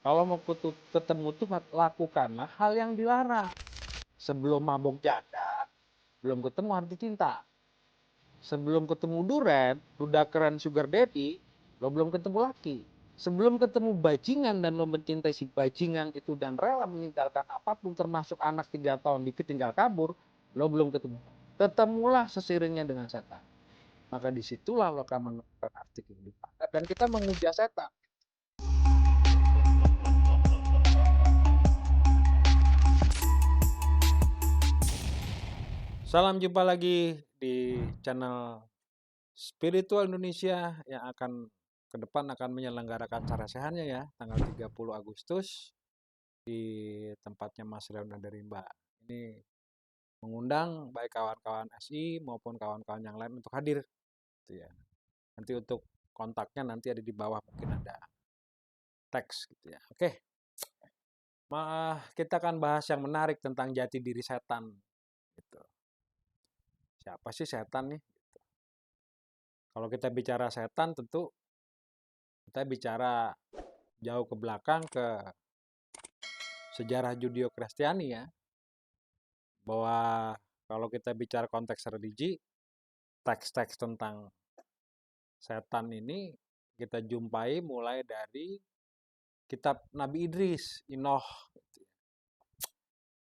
Kalau mau ketemu tuh lakukanlah hal yang dilarang. Sebelum mabok janda, belum ketemu arti cinta. Sebelum ketemu duren, duda keren sugar daddy, lo belum ketemu laki. Sebelum ketemu bajingan dan lo mencintai si bajingan itu dan rela meninggalkan apapun termasuk anak 3 tahun dikit tinggal kabur, lo belum ketemu. Ketemulah sesiringnya dengan setan. Maka disitulah lo akan menemukan arti kehidupan. Dan kita menguja setan. Salam jumpa lagi di channel Spiritual Indonesia yang akan ke depan akan menyelenggarakan sarasehannya ya tanggal 30 Agustus di tempatnya Mas Leona dari Mbak. Ini mengundang baik kawan-kawan SI maupun kawan-kawan yang lain untuk hadir gitu ya. Nanti untuk kontaknya nanti ada di bawah, mungkin ada teks gitu ya. Oke. Kita akan bahas yang menarik tentang jati diri setan gitu. Siapa sih setan nih? Kalau kita bicara setan tentu kita bicara jauh ke belakang ke sejarah Judeo-Kristiani ya. Bahwa kalau kita bicara konteks religi, teks-teks tentang setan ini kita jumpai mulai dari kitab Nabi Idris, Inoh.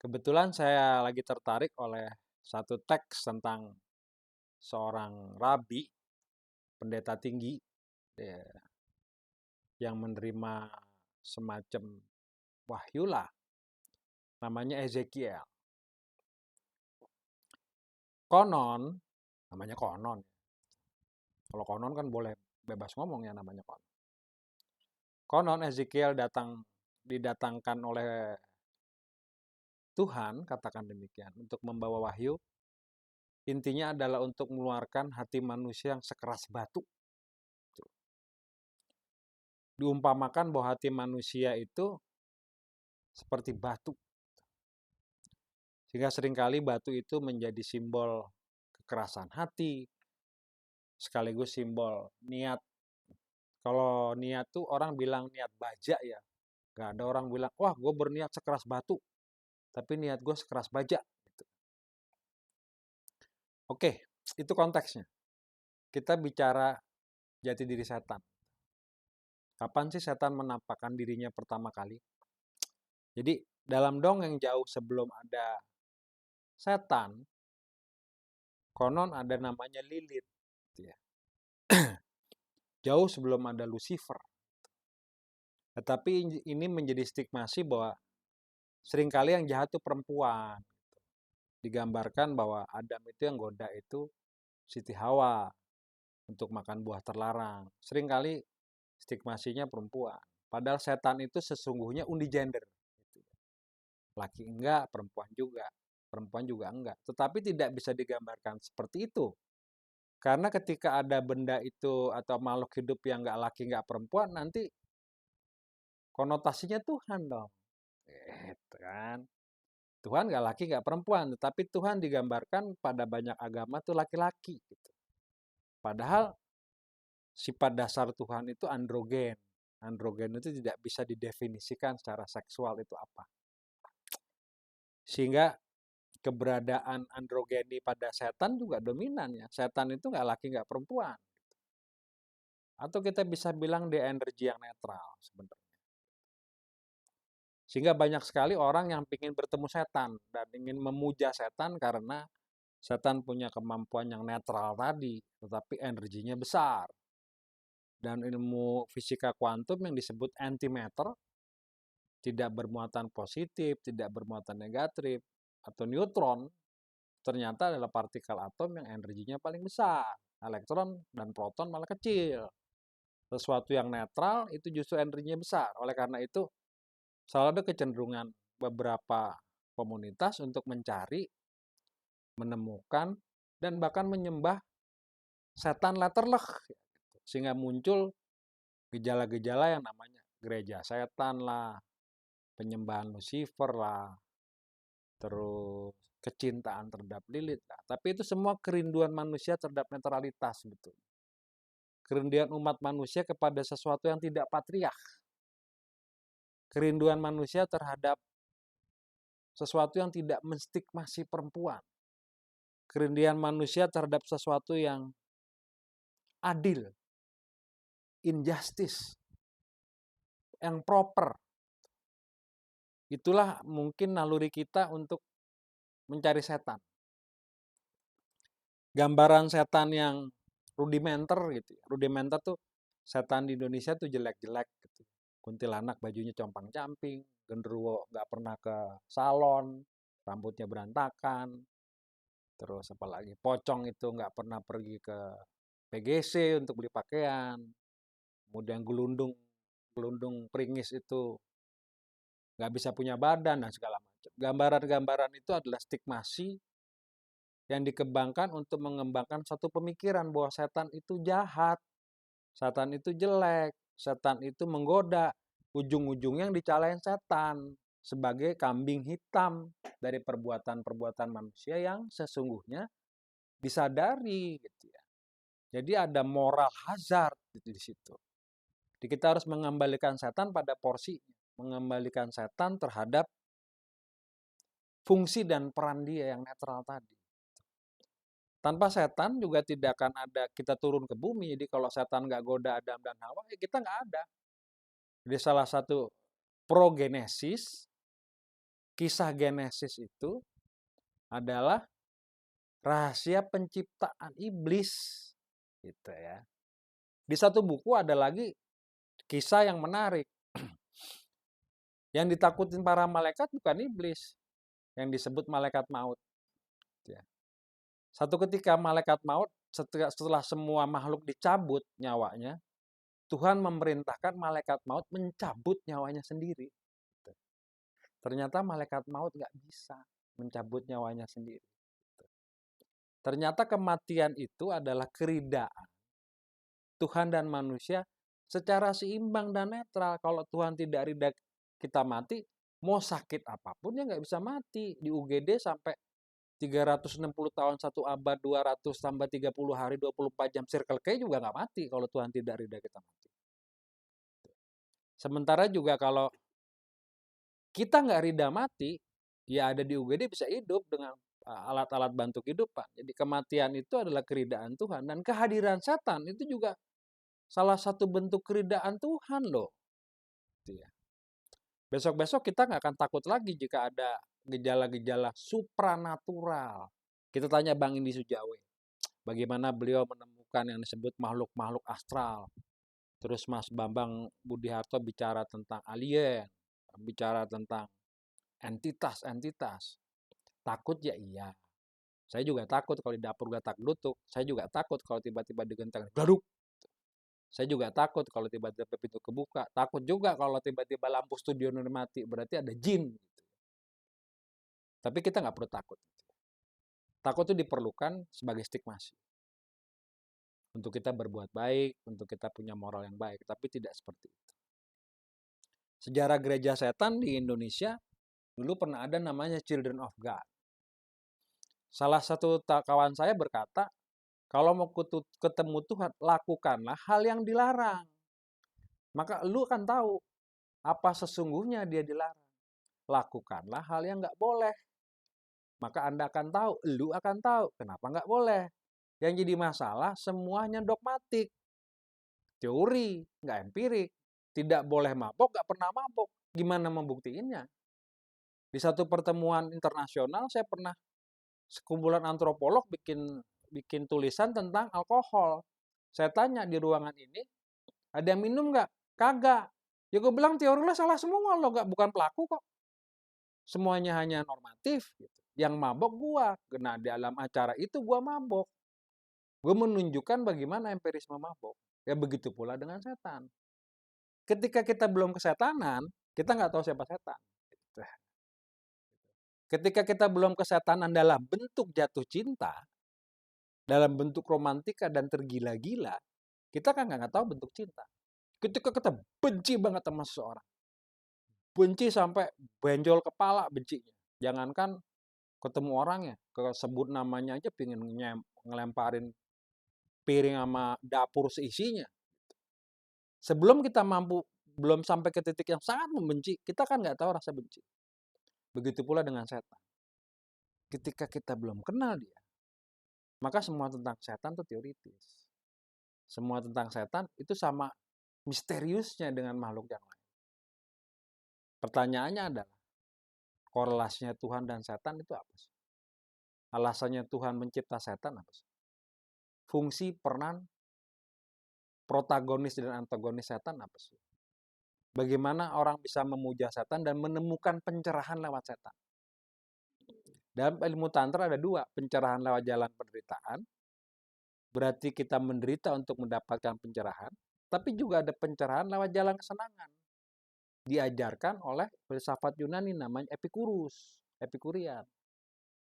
Kebetulan saya lagi tertarik oleh satu teks tentang seorang rabi, pendeta tinggi, ya, yang menerima semacam wahyu lah, namanya Ezekiel. Konon, namanya konon. Kalau konon kan boleh bebas ngomong ya namanya konon. Konon Ezekiel didatangkan oleh Tuhan, katakan demikian, untuk membawa wahyu. Intinya adalah untuk mengeluarkan hati manusia yang sekeras batu. Diumpamakan bahwa hati manusia itu seperti batu. Sehingga seringkali batu itu menjadi simbol kekerasan hati, sekaligus simbol niat. Kalau niat tuh orang bilang niat baja ya. Gak ada orang bilang, wah gue berniat sekeras batu. Tapi niat gue sekeras baja. Gitu. Oke, itu konteksnya. Kita bicara jati diri setan. Kapan sih setan menampakkan dirinya pertama kali? Jadi dalam dongeng jauh sebelum ada setan, konon ada namanya Lilith. Gitu ya. Jauh sebelum ada Lucifer. Tetapi ini menjadi stigmasi bahwa seringkali yang jahat itu perempuan. Digambarkan bahwa Adam itu yang goda itu Siti Hawa untuk makan buah terlarang. Seringkali stigmasinya perempuan. Padahal setan itu sesungguhnya undi gender. Laki enggak, perempuan juga. Perempuan juga enggak. Tetapi tidak bisa digambarkan seperti itu. Karena ketika ada benda itu atau makhluk hidup yang enggak laki, enggak perempuan, nanti konotasinya Tuhan dong. Gitu kan. Tuhan enggak laki, enggak perempuan. Tetapi Tuhan digambarkan pada banyak agama itu laki-laki. Gitu. Padahal sifat dasar Tuhan itu androgen. Androgen itu tidak bisa didefinisikan secara seksual itu apa. Sehingga keberadaan androgeni pada setan juga dominan ya. Setan itu nggak laki nggak perempuan. Atau kita bisa bilang dia energi yang netral sebenarnya. Sehingga banyak sekali orang yang ingin bertemu setan dan ingin memuja setan karena setan punya kemampuan yang netral tadi, tetapi energinya besar. Dan ilmu fisika kuantum yang disebut antimatter, tidak bermuatan positif, tidak bermuatan negatif, atau neutron, ternyata adalah partikel atom yang energinya paling besar. Elektron dan proton malah kecil. Sesuatu yang netral itu justru energinya besar. Oleh karena itu, selalu ada kecenderungan beberapa komunitas untuk mencari, menemukan, dan bahkan menyembah setan letterleh. Sehingga muncul gejala-gejala yang namanya gereja setan lah, penyembahan Lucifer lah, terus kecintaan terhadap Lilith lah. Tapi itu semua kerinduan manusia terhadap netralitas betul. Kerinduan umat manusia kepada sesuatu yang tidak patriark. Kerinduan manusia terhadap sesuatu yang tidak menstigmasi perempuan. Kerinduan manusia terhadap sesuatu yang adil, injustice, yang proper. Itulah mungkin naluri kita untuk mencari setan. Gambaran setan yang rudimenter gitu. Rudimenter tuh setan di Indonesia tuh jelek-jelek gitu. Kuntilanak bajunya compang-camping, genderuwo nggak pernah ke salon, rambutnya berantakan, terus apalagi pocong itu nggak pernah pergi ke PGC untuk beli pakaian, kemudian gelundung pringis itu nggak bisa punya badan dan segala macam. Gambaran-gambaran itu adalah stigmasi yang dikembangkan untuk mengembangkan satu pemikiran bahwa setan itu jahat, setan itu jelek, setan itu menggoda. Ujung-ujungnya yang dicalain setan sebagai kambing hitam dari perbuatan-perbuatan manusia yang sesungguhnya disadari gitu ya. Jadi ada moral hazard gitu di situ. Jadi kita harus mengembalikan setan pada porsi, mengembalikan setan terhadap fungsi dan peran dia yang netral tadi. Tanpa setan juga tidak akan ada kita turun ke bumi. Jadi kalau setan nggak goda Adam dan Hawa, ya kita nggak ada. Jadi salah satu progenesis, kisah Genesis itu adalah rahasia penciptaan iblis. Gitu ya. Di satu buku ada lagi kisah yang menarik. Yang ditakutin para malaikat bukan iblis, yang disebut malaikat maut. Ya. Satu ketika malaikat maut, setelah semua makhluk dicabut nyawanya, Tuhan memerintahkan malaikat maut mencabut nyawanya sendiri. Ternyata malaikat maut nggak bisa mencabut nyawanya sendiri. Ternyata kematian itu adalah keridaan Tuhan dan manusia secara seimbang dan netral. Kalau Tuhan tidak ridha kita mati, mau sakit apapun ya nggak bisa mati. Di UGD sampai 360 tahun, 1 abad, 200 tambah 30 hari, 24 jam Circle K juga nggak mati kalau Tuhan tidak ridha kita mati. Sementara juga kalau kita nggak ridha mati, ya ada di UGD bisa hidup dengan alat-alat bantu kehidupan. Jadi kematian itu adalah keridaan Tuhan. Dan kehadiran setan itu juga salah satu bentuk keridaan Tuhan loh. Besok-besok kita nggak akan takut lagi jika ada gejala-gejala supranatural. Kita tanya Bang Indi Sujawe, bagaimana beliau menemukan yang disebut makhluk-makhluk astral. Terus Mas Bambang Budiharto bicara tentang alien, bicara tentang entitas-entitas. Takut ya iya. Saya juga takut kalau di dapur gatak glutuk. Saya juga takut kalau tiba-tiba digenteng gladuk. Saya juga takut kalau tiba-tiba pintu kebuka. Takut juga kalau tiba-tiba lampu studio mati. Berarti ada jin. Tapi kita nggak perlu takut. Takut itu diperlukan sebagai stigmasi. Untuk kita berbuat baik, untuk kita punya moral yang baik. Tapi tidak seperti itu. Sejarah gereja setan di Indonesia dulu pernah ada namanya Children of God. Salah satu kawan saya berkata, kalau mau ketemu Tuhan, lakukanlah hal yang dilarang. Maka lu akan tahu apa sesungguhnya dia dilarang. Lakukanlah hal yang nggak boleh. Maka Anda akan tahu, lu akan tahu kenapa nggak boleh. Yang jadi masalah semuanya dogmatik. Teori, nggak empirik. Tidak boleh mabok, nggak pernah mabok. Gimana membuktiinnya? Di satu pertemuan internasional saya pernah sekumpulan antropolog bikin tulisan tentang alkohol. Saya tanya di ruangan ini, ada yang minum nggak? Kagak. Ya gue bilang teori lo salah semua, lo nggak bukan pelaku kok. Semuanya hanya normatif. Gitu. Yang mabok gua. Nah dalam acara itu gua mabok. Gue menunjukkan bagaimana empirisme mabok. Ya begitu pula dengan setan. Ketika kita belum kesetanan, kita nggak tahu siapa setan. Ketika kita belum kesetanan dalam bentuk jatuh cinta, dalam bentuk romantika dan tergila-gila, kita kan nggak tahu bentuk cinta. Ketika kita benci banget sama seseorang, benci sampai benjol kepala bencinya. Jangankan ketemu orangnya, sebut namanya aja pengen ngelemparin piring sama dapur seisinya. Sebelum kita mampu belum sampai ke titik yang sangat membenci, kita kan nggak tahu rasa benci. Begitu pula dengan setan. Ketika kita belum kenal dia, maka semua tentang setan itu teoritis. Semua tentang setan itu sama misteriusnya dengan makhluk yang lain. Pertanyaannya adalah, korelasinya Tuhan dan setan itu apa sih? Alasannya Tuhan mencipta setan apa sih? Fungsi, peran, protagonis dan antagonis setan apa sih? Bagaimana orang bisa memuja setan dan menemukan pencerahan lewat setan? Dalam ilmu tantra ada dua, pencerahan lewat jalan penderitaan, berarti kita menderita untuk mendapatkan pencerahan, tapi juga ada pencerahan lewat jalan kesenangan. Diajarkan oleh filsafat Yunani namanya Epikurian.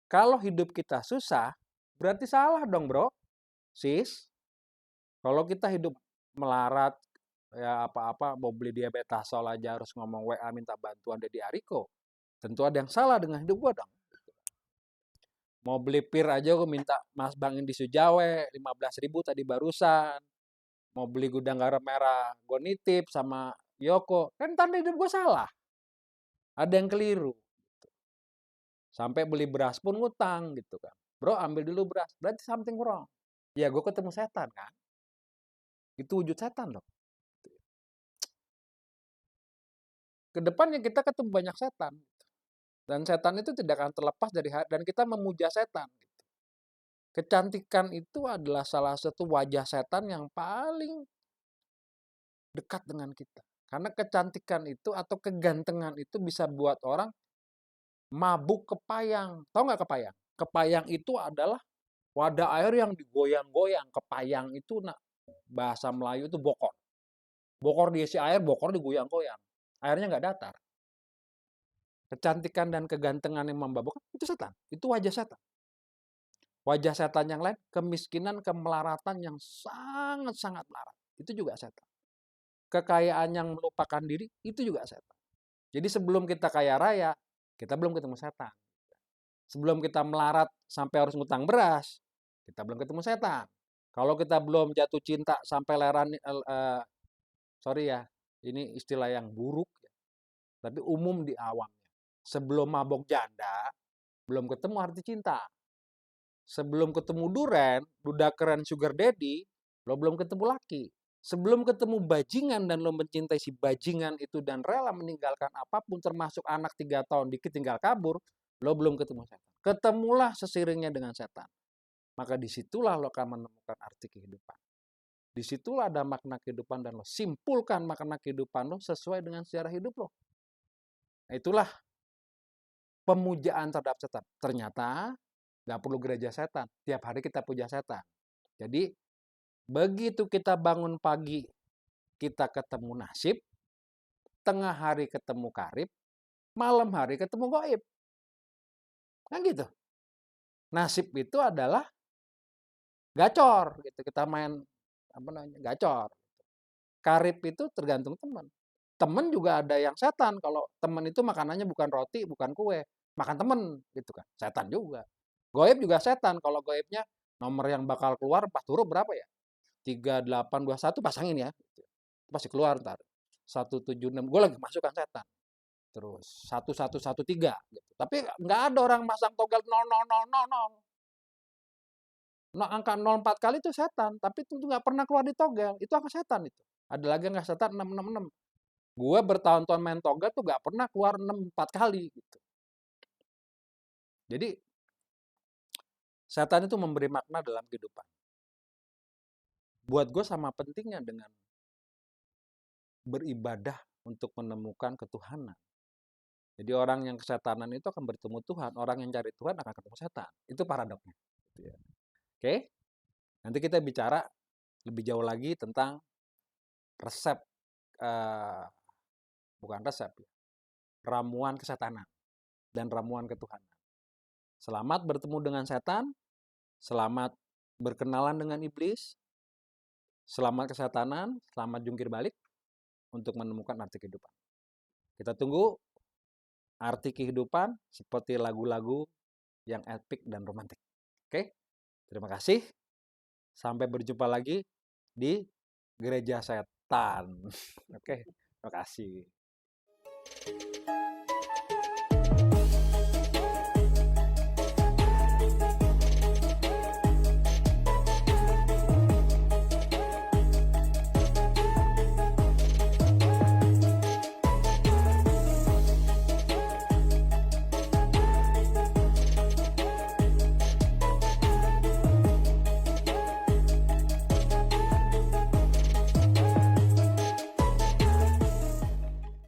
Kalau hidup kita susah, berarti salah dong bro, sis. Kalau kita hidup melarat, ya apa-apa mau beli diabetasol aja harus ngomong WA minta bantuan Deddy Ariko, tentu ada yang salah dengan hidup gua dong. Mau beli pir aja gue minta Mas Bang Indi Sujawe 15.000 tadi barusan. Mau beli gudang garam merah gue nitip sama Yoko, kan tanda hidup gue salah, ada yang keliru. Sampai beli beras pun ngutang gitu kan, bro ambil dulu beras, berarti something wrong. Ya gue ketemu setan kan, itu wujud setan loh. Kedepannya kita ketemu banyak setan, dan setan itu tidak akan terlepas dari dan kita memuja setan. Kecantikan itu adalah salah satu wajah setan yang paling dekat dengan kita. Karena kecantikan itu atau kegantengan itu bisa buat orang mabuk kepayang. Tahu nggak kepayang? Kepayang itu adalah wadah air yang digoyang-goyang. Kepayang itu bahasa Melayu itu bokor. Bokor diisi air, bokor digoyang-goyang. Airnya nggak datar. Kecantikan dan kegantengan yang memabukkan itu setan. Itu wajah setan. Wajah setan yang lain, kemiskinan, kemelaratan yang sangat-sangat melarat. Itu juga setan. Kekayaan yang melupakan diri, itu juga setan. Jadi sebelum kita kaya raya, kita belum ketemu setan. Sebelum kita melarat sampai harus ngutang beras, kita belum ketemu setan. Kalau kita belum jatuh cinta sampai leran, sorry ya, ini istilah yang buruk, tapi umum di awamnya. Sebelum mabok janda, belum ketemu arti cinta. Sebelum ketemu duren, duda keren sugar daddy, lo belum ketemu laki. Sebelum ketemu bajingan dan lo mencintai si bajingan itu dan rela meninggalkan apapun termasuk anak 3 tahun dikit tinggal kabur, lo belum ketemu setan. Ketemulah sesiringnya dengan setan. Maka disitulah lo akan menemukan arti kehidupan. Disitulah ada makna kehidupan dan lo simpulkan makna kehidupan lo sesuai dengan sejarah hidup lo. Nah, itulah pemujaan terhadap setan. Ternyata nggak perlu gereja setan. Tiap hari kita puja setan. Jadi begitu kita bangun pagi, kita ketemu nasib, tengah hari ketemu karib, malam hari ketemu goib. Kan gitu. Nasib itu adalah gacor gitu. Kita main gacor. Karib itu tergantung teman. Teman juga ada yang setan. Kalau teman itu makanannya bukan roti, bukan kue, makan teman gitu kan. Setan juga. Goib juga setan. Kalau goibnya nomor yang bakal keluar 4 huruf berapa ya? 3821 pasangin ya. Pasti keluar ntar. 176. Gue lagi masukkan setan. Terus 1113 gitu. Tapi nggak ada orang masang togel 0000. Nah, angka 04 kali itu setan, tapi itu nggak pernah keluar di togel. Itu angka setan itu. Ada lagi yang nggak setan 666. Gue bertahun-tahun main togel tuh nggak pernah keluar 64 kali gitu. Jadi setan itu memberi makna dalam kehidupan. Buat gue sama pentingnya dengan beribadah untuk menemukan ketuhanan. Jadi orang yang kesetanan itu akan bertemu Tuhan, orang yang cari Tuhan akan ketemu setan. Itu paradoksnya. Oke, nanti kita bicara lebih jauh lagi tentang resep, bukan resep, ramuan kesetanan dan ramuan ketuhanan. Selamat bertemu dengan setan, selamat berkenalan dengan iblis, selamat kesetanan, selamat jungkir balik untuk menemukan arti kehidupan. Kita tunggu arti kehidupan seperti lagu-lagu yang epik dan romantik. Oke, terima kasih. Sampai berjumpa lagi di Gereja Setan. Oke. Terima kasih.